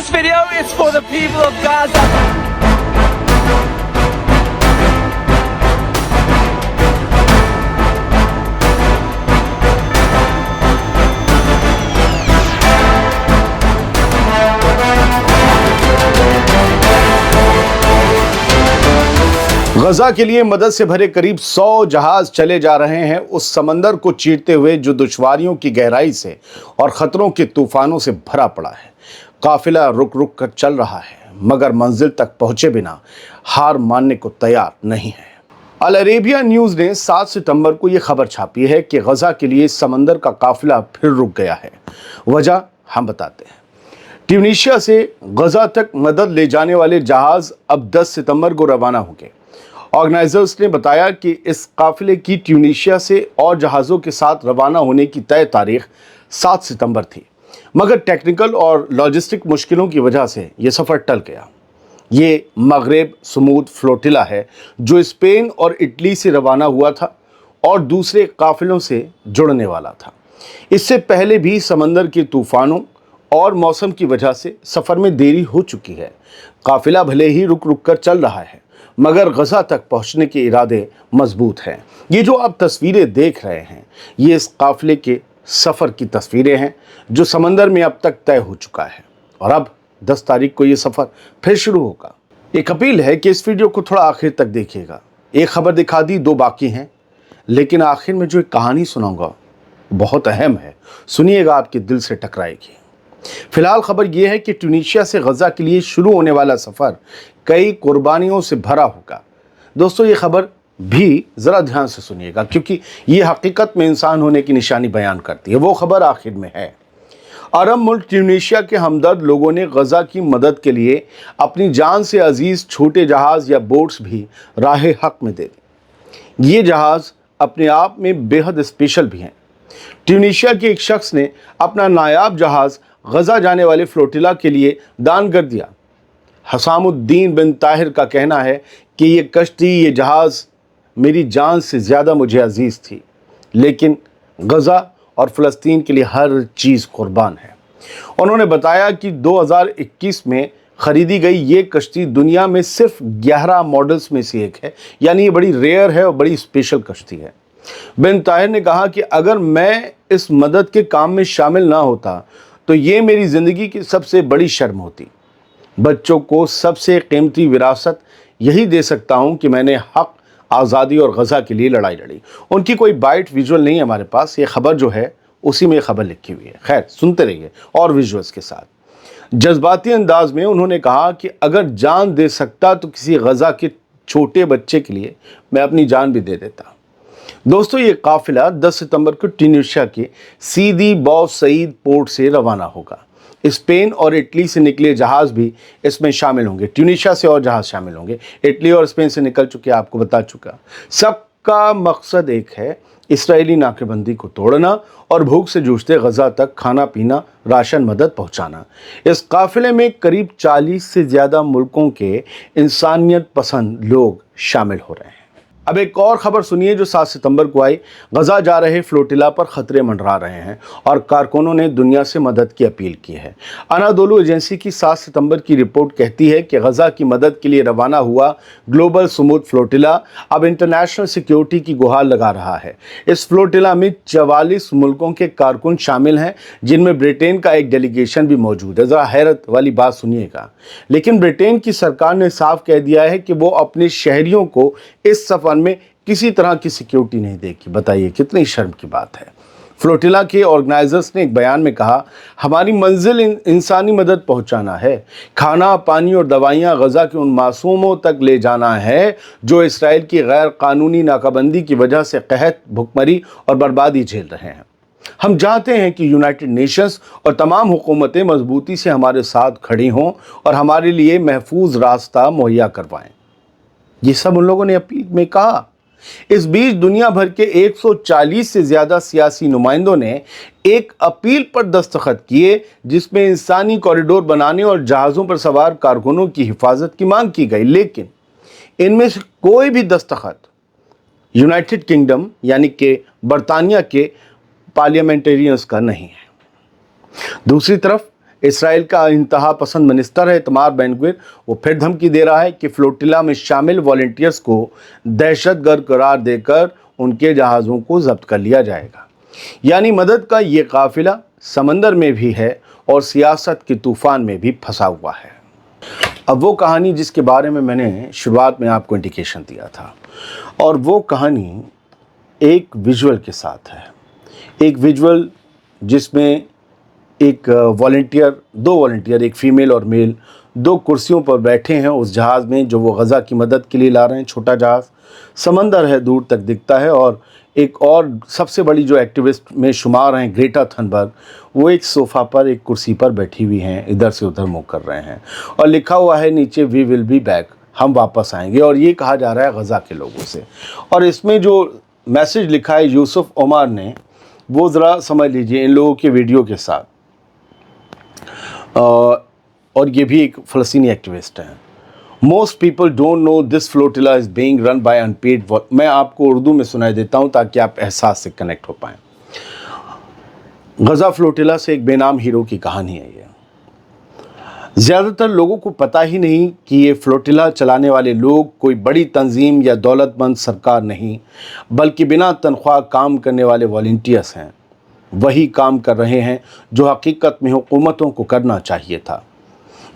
This video is for the people of Gaza. गजा के लिए मदद से भरे करीब 100 जहाज चले जा रहे हैं उस समंदर को चीरते हुए जो दुश्वारियों की गहराई से और खतरों के तूफानों से भरा पड़ा है। काफिला रुक रुक कर चल रहा है मगर मंजिल तक पहुंचे बिना हार मानने को तैयार नहीं है। अल अरेबिया न्यूज़ ने 7 सितंबर को यह खबर छापी है कि गजा के लिए समंदर का काफिला फिर रुक गया है। वजह हम बताते हैं। ट्यूनीशिया से गजा तक मदद ले जाने वाले जहाज अब 10 सितंबर को रवाना होंगे। ऑर्गेनाइजर्स ने बताया कि इस काफिले की ट्यूनीशिया से और जहाज़ों के साथ रवाना होने की तय तारीख 7 सितंबर थी मगर टेक्निकल और लॉजिस्टिक मुश्किलों की वजह से ये सफ़र टल गया। ये मगरेब सुमूद फ्लोटिला है जो स्पेन और इटली से रवाना हुआ था और दूसरे काफिलों से जुड़ने वाला था। इससे पहले भी समंदर के तूफ़ानों और मौसम की वजह से सफ़र में देरी हो चुकी है। काफिला भले ही रुक रुक कर चल रहा है मगर गजा तक पहुंचने के इरादे मजबूत हैं। ये जो आप तस्वीरें देख रहे हैं ये इस काफिले के सफ़र की तस्वीरें हैं जो समंदर में अब तक तय हो चुका है और अब 10 तारीख को ये सफ़र फिर शुरू होगा। एक अपील है कि इस वीडियो को थोड़ा आखिर तक देखिएगा। एक खबर दिखा दी, 2 बाकी हैं, लेकिन आखिर में जो एक कहानी सुनाऊंगा बहुत अहम है, सुनिएगा, आपके दिल से टकराएगी। फिलहाल खबर यह है कि ट्यूनीशिया से गजा के लिए शुरू होने वाला सफ़र कई कुर्बानियों से भरा होगा। दोस्तों ये खबर भी ज़रा ध्यान से सुनिएगा क्योंकि ये हकीकत में इंसान होने की निशानी बयान करती है। वो खबर आखिर में है। अरब मुल्क ट्यूनीशिया के हमदर्द लोगों ने गजा की मदद के लिए अपनी जान से अजीज़ छोटे जहाज़ या बोट्स भी राह हक में दे दी। ये जहाज़ अपने आप में बेहद स्पेशल भी हैं। ट्यूनीशिया के एक शख्स ने अपना नायाब जहाज़ गजा जाने वाले फ्लोटिला के लिए दान कर दिया। हसामुद्दीन बिन ताहिर का कहना है कि ये कश्ती, ये जहाज़ मेरी जान से ज़्यादा मुझे अजीज़ थी, लेकिन गजा और फ़लस्तीन के लिए हर चीज़ कुर्बान है। उन्होंने बताया कि 2021 में ख़रीदी गई ये कश्ती दुनिया में सिर्फ 11 मॉडल्स में से एक है, यानी ये बड़ी रेयर है और बड़ी स्पेशल कश्ती है। बिन ताहिर ने कहा कि अगर मैं इस मदद के काम में शामिल ना होता तो ये मेरी ज़िंदगी की सबसे बड़ी शर्म होती। बच्चों को सबसे कीमती विरासत यही दे सकता हूँ कि मैंने हक, आज़ादी और गजा के लिए लड़ाई लड़ी। उनकी कोई बाइट विजुअल नहीं है हमारे पास, ये खबर जो है उसी में खबर लिखी हुई है। खैर सुनते रहिए और विजुअल्स के साथ। जज्बाती अंदाज में उन्होंने कहा कि अगर जान दे सकता तो किसी गजा के छोटे बच्चे के लिए मैं अपनी जान भी दे देता। दोस्तों ये काफिला 10 सितंबर को ट्यूनीशिया के सीदी बौ सईद पोर्ट से रवाना होगा। स्पेन और इटली से निकले जहाज़ भी इसमें शामिल होंगे। ट्यूनीशिया से और जहाज़ शामिल होंगे। इटली और स्पेन से निकल चुके, आपको बता चुका। सबका मकसद एक है, इस्राएली नाकेबंदी को तोड़ना और भूख से जूझते गजा तक खाना पीना, राशन मदद पहुंचाना। इस काफिले में करीब 40 से ज़्यादा मुल्कों के इंसानियत पसंद लोग शामिल हो रहे हैं। अब एक और खबर सुनिए जो 7 सितंबर को आई। गजा जा रहे फ्लोटिला पर खतरे मंडरा रहे हैं और कारकुनों ने दुनिया से मदद की अपील की है। अनादोलू एजेंसी की 7 सितंबर की रिपोर्ट कहती है कि गजा की मदद के लिए रवाना हुआ ग्लोबल सुमूद फ्लोटिला अब इंटरनेशनल सिक्योरिटी की गुहार लगा रहा है। इस फ्लोटिला में 44 मुल्कों के कारकुन शामिल हैं जिनमें ब्रिटेन का एक डेलीगेशन भी मौजूद है। ज़रा हैरत वाली बात सुनिएगा, लेकिन ब्रिटेन की सरकार ने साफ कह दिया है कि वो अपने शहरियों को इस सफ़र में किसी तरह की सिक्योरिटी नहीं देगी। बताइए कितनी शर्म की बात है। फ्लोटिला के ऑर्गेनाइजर्स ने एक बयान में कहा, हमारी मंजिल इंसानी मदद पहुंचाना है, खाना पानी और दवाइयां गजा के उन मासूमों तक ले जाना है जो इसराइल की गैर कानूनी नाकाबंदी की वजह से कहत, भुखमरी और बर्बादी झेल रहे हैं। हम चाहते हैं कि यूनाइटेड नेशंस और तमाम हुकूमतें मजबूती से हमारे साथ खड़ी हों और हमारे लिए महफूज रास्ता मुहैया करवाएं। ये सब उन लोगों ने अपील में कहा। इस बीच दुनिया भर के 140 से ज़्यादा सियासी नुमाइंदों ने एक अपील पर दस्तखत किए जिसमें इंसानी कॉरिडोर बनाने और जहाज़ों पर सवार कारकुनों की हिफाजत की मांग की गई, लेकिन इनमें से कोई भी दस्तखत यूनाइटेड किंगडम यानी कि बरतानिया के पार्लियामेंटेरियंस का नहीं है। दूसरी तरफ इसराइल का इंतहा पसंद मिनिस्टर है इतमार बेन-ग्विर, वो फिर धमकी दे रहा है कि फ्लोटिला में शामिल वॉलंटियर्स को दहशतगर्द करार देकर उनके जहाज़ों को जब्त कर लिया जाएगा। यानी मदद का ये काफिला समंदर में भी है और सियासत के तूफान में भी फंसा हुआ है। अब वो कहानी जिसके बारे में मैंने शुरुआत में आपको इंडिकेशन दिया था, और वो कहानी एक विजुअल के साथ है। एक विजुअल जिसमें एक वॉलंटियर, दो वॉलंटियर, एक फीमेल और मेल, दो कुर्सियों पर बैठे हैं उस जहाज़ में जो वो गज़ा की मदद के लिए ला रहे हैं। छोटा जहाज़, समंदर है, दूर तक दिखता है, और एक और सबसे बड़ी जो एक्टिविस्ट में शुमार हैं ग्रेटा थनबर्ग, वो एक सोफ़ा पर, एक कुर्सी पर बैठी हुई हैं, इधर से उधर मुँह कर रहे हैं, और लिखा हुआ है नीचे वी विल बी बैक, हम वापस आएंगे। और ये कहा जा रहा है गज़ा के लोगों से। और इसमें जो मैसेज लिखा है यूसुफ ओमर ने, वो ज़रा समझ लीजिए इन लोगों के वीडियो के साथ। और ये भी एक फ़लस्तीनी एक्टिविस्ट हैं। Most people don't know this flotilla is being run by unpaid. मैं आपको उर्दू में सुनाई देता हूँ ताकि आप एहसास से कनेक्ट हो पाएँ। गज़ा फ्लोटिला से एक बेनाम हीरो की कहानी है ये। ज़्यादातर लोगों को पता ही नहीं कि ये फ्लोटिला चलाने वाले लोग कोई बड़ी तंजीम या दौलतमंद सरकार नहीं, बल्कि बिना तनख्वाह काम करने वाले वॉलंटियर्स हैं। वही काम कर रहे हैं जो हकीकत में हुकूमतों को करना चाहिए था।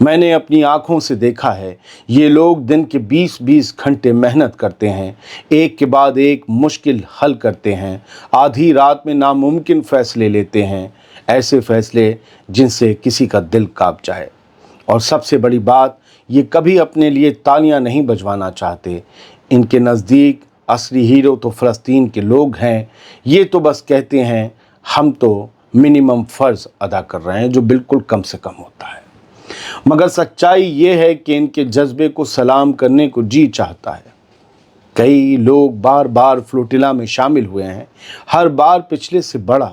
मैंने अपनी आँखों से देखा है, ये लोग दिन के 20-20 घंटे मेहनत करते हैं, एक के बाद एक मुश्किल हल करते हैं, आधी रात में नामुमकिन फ़ैसले लेते हैं, ऐसे फ़ैसले जिनसे किसी का दिल काँप जाए। और सबसे बड़ी बात, ये कभी अपने लिए तालियां नहीं बजवाना चाहते। इनके नज़दीक असली हीरो तो फ़लस्तीन के लोग हैं। ये तो बस कहते हैं हम तो मिनिमम फ़र्ज़ अदा कर रहे हैं, जो बिल्कुल कम से कम होता है। मगर सच्चाई ये है कि इनके जज्बे को सलाम करने को जी चाहता है। कई लोग बार बार फ्लोटिला में शामिल हुए हैं। हर बार पिछले से बड़ा,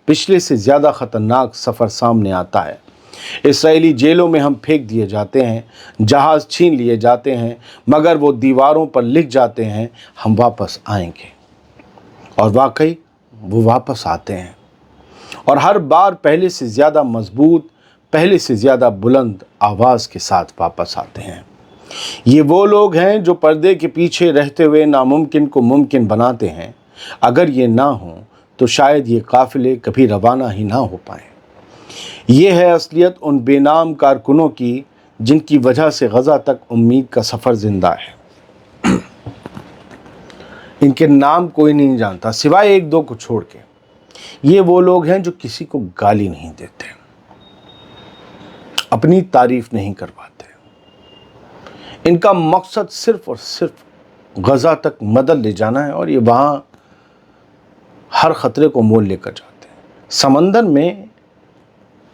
पिछले से ज़्यादा ख़तरनाक सफ़र सामने आता है। इसराइली जेलों में हम फेंक दिए जाते हैं, जहाज़ छीन लिए जाते हैं, मगर वो दीवारों पर लिख जाते हैं हम वापस आएंगे। और वाकई वो वापस आते हैं, और हर बार पहले से ज़्यादा मजबूत, पहले से ज़्यादा बुलंद आवाज़ के साथ वापस आते हैं। ये वो लोग हैं जो पर्दे के पीछे रहते हुए नामुमकिन को मुमकिन बनाते हैं। अगर ये ना हो तो शायद ये काफ़िले कभी रवाना ही ना हो पाएँ। ये है असलियत उन बेनाम कारकुनों की जिनकी वजह से गज़ा तक उम्मीद का सफ़र ज़िंदा है। इनके नाम कोई नहीं जानता सिवाय एक दो को छोड़ के। ये वो लोग हैं जो किसी को गाली नहीं देते, अपनी तारीफ नहीं करवाते। इनका मकसद सिर्फ और सिर्फ गज़ा तक मदद ले जाना है, और ये वहाँ हर ख़तरे को मोल लेकर जाते हैं। समंदर में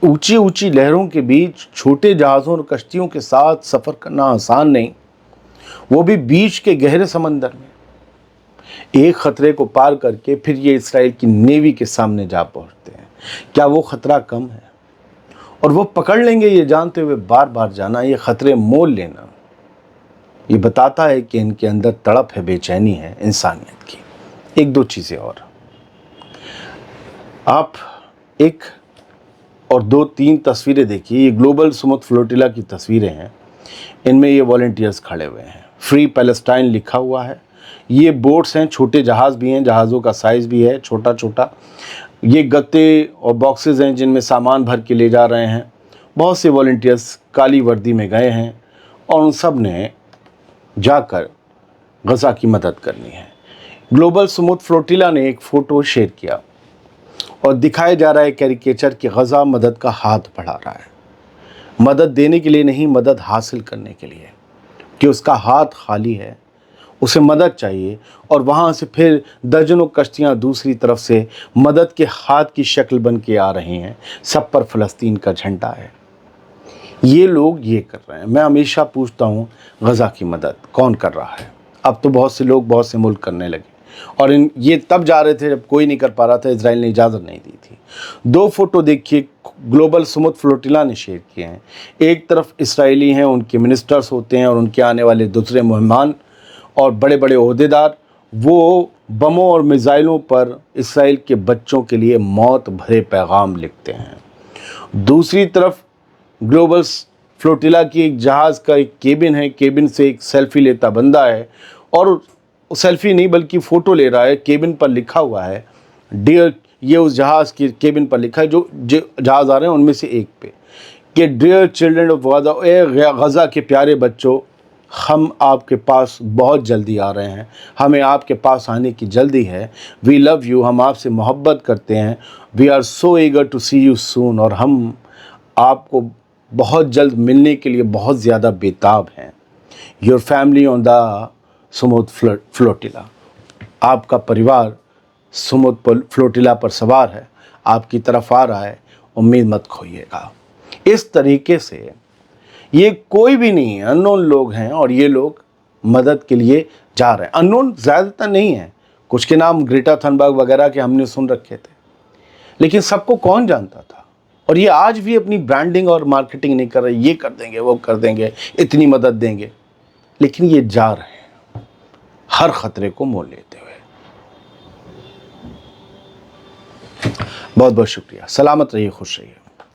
ऊंची ऊंची लहरों के बीच छोटे जहाज़ों और कश्तियों के साथ सफ़र करना आसान नहीं, वो भी बीच के गहरे समंदर में। एक ख़तरे को पार करके फिर ये इसराइल की नेवी के सामने जा पहुंचते हैं। क्या वो ख़तरा कम है? और वो पकड़ लेंगे ये जानते हुए बार बार जाना, ये ख़तरे मोल लेना, ये बताता है कि इनके अंदर तड़प है, बेचैनी है इंसानियत की। एक दो चीज़ें और, आप एक और दो तीन तस्वीरें देखिए। ये ग्लोबल सुमुद फ्लोटिला की तस्वीरें हैं। इनमें ये वॉलंटियर्स खड़े हुए हैं, फ्री पैलेस्टाइन लिखा हुआ है। ये बोट्स हैं, छोटे जहाज़ भी हैं, जहाज़ों का साइज़ भी है छोटा छोटा। ये गत्ते और बॉक्सेस हैं जिनमें सामान भर के ले जा रहे हैं। बहुत से वॉलंटियर्स काली वर्दी में गए हैं, और उन सब ने जाकर गज़ा की मदद करनी है। ग्लोबल सुमुद फ्लोटिला ने एक फ़ोटो शेयर किया, और दिखाया जा रहा है कैरिकेचर कि गज़ा मदद का हाथ बढ़ा रहा है। मदद देने के लिए नहीं, मदद हासिल करने के लिए, कि उसका हाथ खाली है, उसे मदद चाहिए। और वहाँ से फिर दर्जनों कश्तियाँ दूसरी तरफ से मदद के हाथ की शक्ल बन के आ रही हैं। सब पर फ़लस्तीन का झंडा है। ये लोग ये कर रहे हैं। मैं हमेशा पूछता हूँ, गज़ा की मदद कौन कर रहा है? अब तो बहुत से लोग, बहुत से मुल्क करने लगे, और ये तब जा रहे थे जब कोई नहीं कर पा रहा था, इजराइल ने इजाज़त नहीं दी थी। दो फोटो देखिए, ग्लोबल सुमुद फ्लोटिला ने शेयर किए हैं। एक तरफ इसराइली हैं, उनके मिनिस्टर्स होते हैं और उनके आने वाले दूसरे मेहमान और बड़े बड़े ओहदेदार, वो बमों और मिसाइलों पर इसराइल के बच्चों के लिए मौत भरे पैगाम लिखते हैं। दूसरी तरफ ग्लोबल फ्लोटिला की एक जहाज़ का एक केबिन है, केबिन से एक सेल्फी लेता बंदा है और सेल्फी नहीं बल्कि फ़ोटो ले रहा है। केबिन पर लिखा हुआ है डियर, ये उस जहाज़ की केबिन पर लिखा है जो जहाज़ आ रहे हैं उनमें से एक पे, कि डियर चिल्ड्रन ऑफ गज़ा, ए गज़ा के प्यारे बच्चों, हम आपके पास बहुत जल्दी आ रहे हैं, हमें आपके पास आने की जल्दी है। वी लव यू, हम आपसे मोहब्बत करते हैं। We are so eager to see you soon, और हम आपको बहुत जल्द मिलने के लिए बहुत ज़्यादा बेताब हैं। Your family on the Sumud flotilla, आपका परिवार सुमुद फ्लोटिला पर सवार है, आपकी तरफ आ रहा है, उम्मीद मत खोइएगा। इस तरीके से ये कोई भी नहीं है, अननोन लोग हैं और ये लोग मदद के लिए जा रहे हैं। अननोन ज़्यादातर नहीं है, कुछ के नाम ग्रेटा थनबर्ग वगैरह के हमने सुन रखे थे, लेकिन सबको कौन जानता था। और ये आज भी अपनी ब्रांडिंग और मार्केटिंग नहीं कर रहे, ये कर देंगे वो कर देंगे, इतनी मदद देंगे, लेकिन ये जा रहे हैं हर खतरे को मोल लेते हुए। बहुत बहुत शुक्रिया, सलामत रहिए, खुश रहिए।